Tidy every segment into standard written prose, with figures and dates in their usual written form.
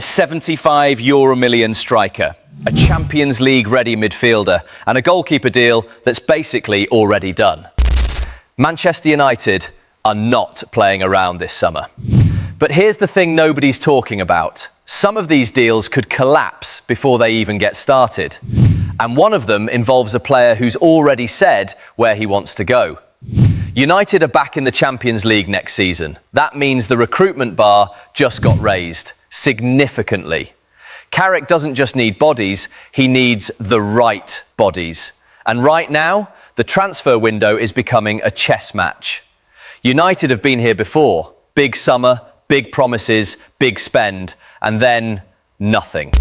€75 million striker, a Champions League ready midfielder, and a goalkeeper deal that's basically already done. Manchester United are not playing around this summer. But here's the thing nobody's talking about. Some of these deals could collapse before they even get started. And one of them involves a player who's already said where he wants to go. United are back in the Champions League next season. That means the recruitment bar just got raised significantly. Carrick doesn't just need bodies, he needs the right bodies. And right now, the transfer window is becoming a chess match. United have been here before. Big summer, big promises, big spend, and then nothing.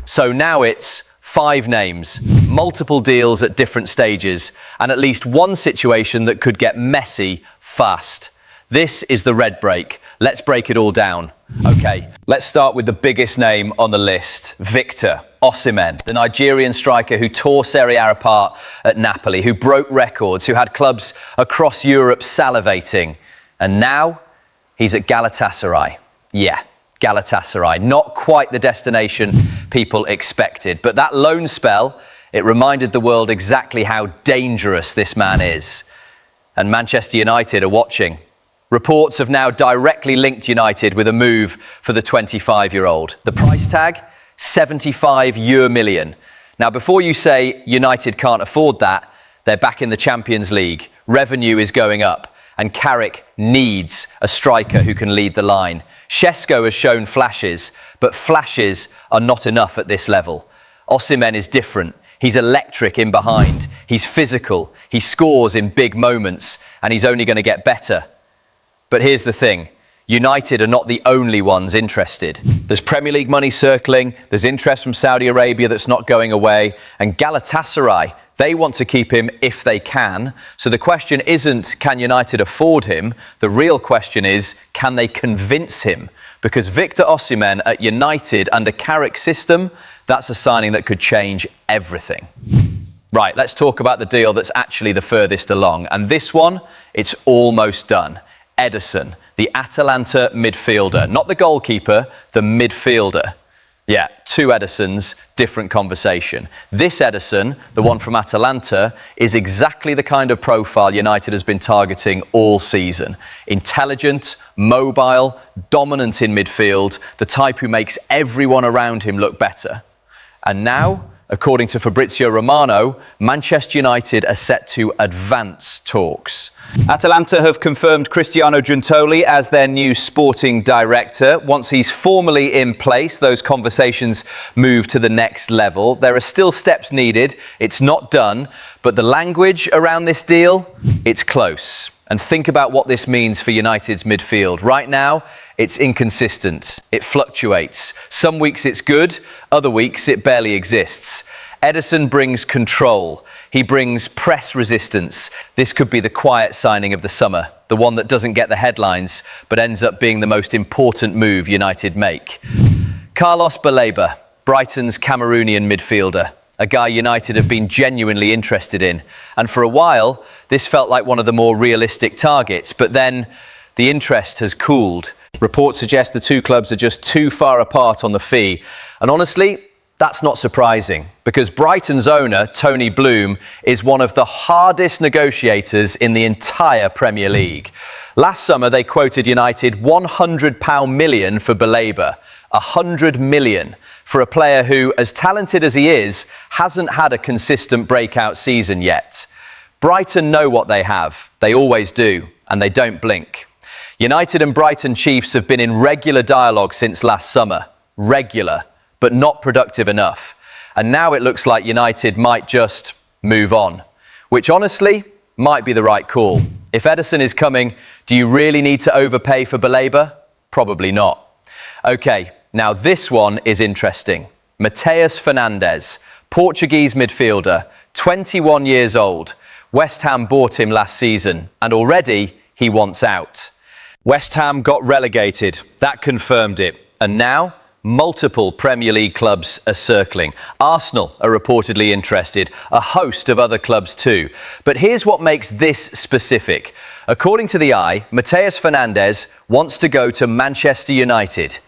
So now it's 5 names, multiple deals at different stages, and at least one situation that could get messy fast. This is the red break. Let's break it all down. Okay, let's start with the biggest name on the list, Victor Osimhen, the Nigerian striker who tore Serie A apart at Napoli, who broke records, who had clubs across Europe salivating. And now he's at Galatasaray. Yeah, Galatasaray. Not quite the destination people expected, but that loan spell, it reminded the world exactly how dangerous this man is. And Manchester United are watching. Reports have now directly linked United with a move for the 25-year-old. The price tag, €75 million. Now, before you say United can't afford that, they're back in the Champions League. Revenue is going up, and Carrick needs a striker who can lead the line. Šeško has shown flashes, but flashes are not enough at this level. Osimhen is different. He's electric in behind. He's physical. He scores in big moments, and he's only going to get better. But here's the thing. United are not the only ones interested. There's Premier League money circling, there's interest from Saudi Arabia that's not going away, and Galatasaray, they want to keep him if they can. So the question isn't, can United afford him? The real question is, can they convince him? Because Victor Osimhen at United under Carrick's system, that's a signing that could change everything. Right, let's talk about the deal that's actually the furthest along. And this one, it's almost done. Ederson, the Atalanta midfielder, not the goalkeeper, the midfielder. Yeah, 2 Edersons, different conversation. This Ederson, the one from Atalanta, is exactly the kind of profile United has been targeting all season. Intelligent, mobile, dominant in midfield, the type who makes everyone around him look better. And now, according to Fabrizio Romano, Manchester United are set to advance talks. Atalanta have confirmed Cristiano Giuntoli as their new sporting director. Once he's formally in place, those conversations move to the next level. There are still steps needed. It's not done. But the language around this deal, it's close. And think about what this means for United's midfield. Right now, it's inconsistent. It fluctuates. Some weeks it's good, other weeks it barely exists. Ederson brings control. He brings press resistance. This could be the quiet signing of the summer, the one that doesn't get the headlines, but ends up being the most important move United make. Carlos Baleba, Brighton's Cameroonian midfielder, a guy United have been genuinely interested in. And for a while, this felt like one of the more realistic targets, but then the interest has cooled. Reports suggest the 2 clubs are just too far apart on the fee. And honestly, that's not surprising, because Brighton's owner, Tony Bloom, is one of the hardest negotiators in the entire Premier League. Last summer, they quoted United £100 million for Baleba, £100 million for a player who, as talented as he is, hasn't had a consistent breakout season yet. Brighton know what they have. They always do, and they don't blink. United and Brighton Chiefs have been in regular dialogue since last summer. Regular, but not productive enough. And now it looks like United might just move on, which honestly might be the right call. If Ederson is coming, do you really need to overpay for Baleba? Probably not. Okay, now this one is interesting. Matteas Fernandez, Portuguese midfielder, 21 years old. West Ham bought him last season, and already he wants out. West Ham got relegated. That confirmed it. And now, multiple Premier League clubs are circling. Arsenal are reportedly interested, a host of other clubs too. But here's what makes this specific. According to the Eye, Mateus Fernandes wants to go to Manchester United.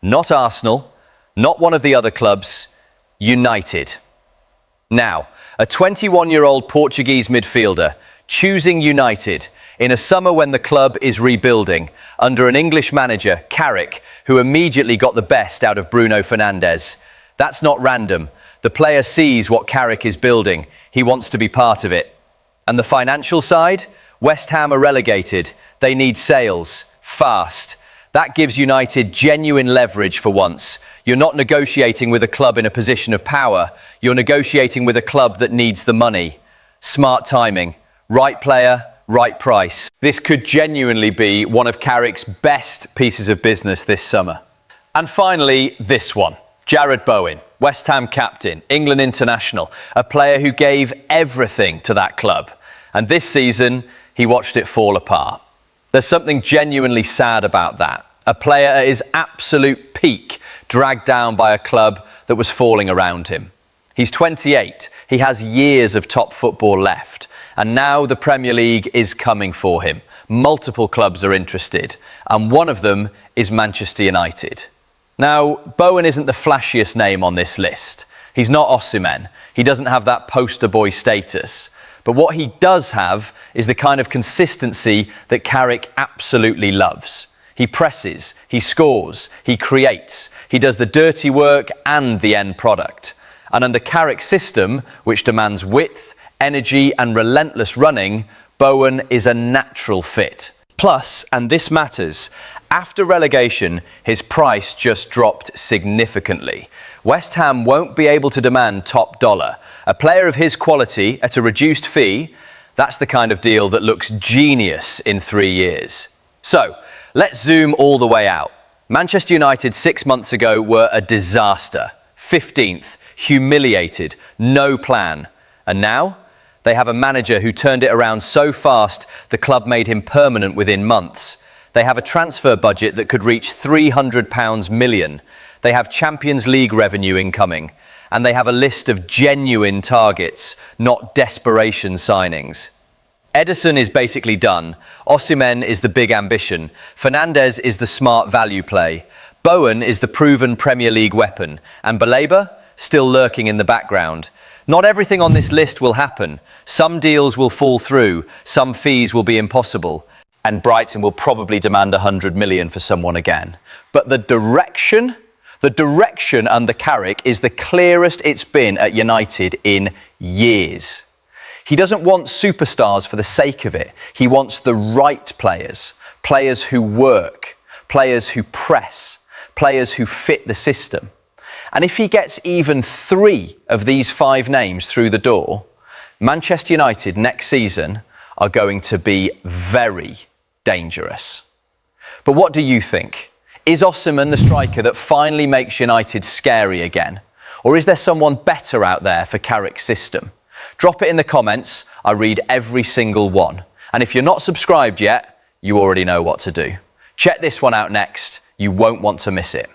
Not Arsenal, Not one of the other clubs, United. Now, a 21-year-old Portuguese midfielder choosing United in a summer when the club is rebuilding under an English manager, Carrick, who immediately got the best out of Bruno Fernandes. That's not random. The player sees what Carrick is building. He wants to be part of it. And the financial side? West Ham are relegated. They need sales. Fast. That gives United genuine leverage for once. You're not negotiating with a club in a position of power. You're negotiating with a club that needs the money. Smart timing. Right player, right price. This could genuinely be one of Carrick's best pieces of business this summer. And finally, this one. Jarrod Bowen, West Ham captain, England international, a player who gave everything to that club. And this season, he watched it fall apart. There's something genuinely sad about that. A player at his absolute peak, dragged down by a club that was falling around him. He's 28. He has years of top football left. And now the Premier League is coming for him. Multiple clubs are interested. And one of them is Manchester United. Now, Bowen isn't the flashiest name on this list. He's not Osimhen. He doesn't have that poster boy status. But what he does have is the kind of consistency that Carrick absolutely loves. He presses, he scores, he creates, he does the dirty work and the end product. And under Carrick's system, which demands width, energy and relentless running, Bowen is a natural fit. Plus, and this matters, after relegation, his price just dropped significantly. West Ham won't be able to demand top dollar. A player of his quality at a reduced fee, that's the kind of deal that looks genius in 3 years. So, let's zoom all the way out. Manchester United 6 months ago were a disaster. 15th, humiliated, no plan. And now, they have a manager who turned it around so fast the club made him permanent within months. They have a transfer budget that could reach £300 million. They have Champions League revenue incoming. And they have a list of genuine targets, not desperation signings. Ederson is basically done. Osimhen is the big ambition. Fernandez is the smart value play. Bowen is the proven Premier League weapon. And Baleba, still lurking in the background. Not everything on this list will happen. Some deals will fall through. Some fees will be impossible. And Brighton will probably demand 100 million for someone again. But the direction under Carrick is the clearest it's been at United in years. He doesn't want superstars for the sake of it. He wants the right players. Players who work. Players who press. Players who fit the system. And if he gets even 3 of these 5 names through the door, Manchester United next season are going to be very dangerous. But what do you think? Is Osimhen the striker that finally makes United scary again? Or is there someone better out there for Carrick's system? Drop it in the comments. I read every single one. And if you're not subscribed yet, you already know what to do. Check this one out next. You won't want to miss it.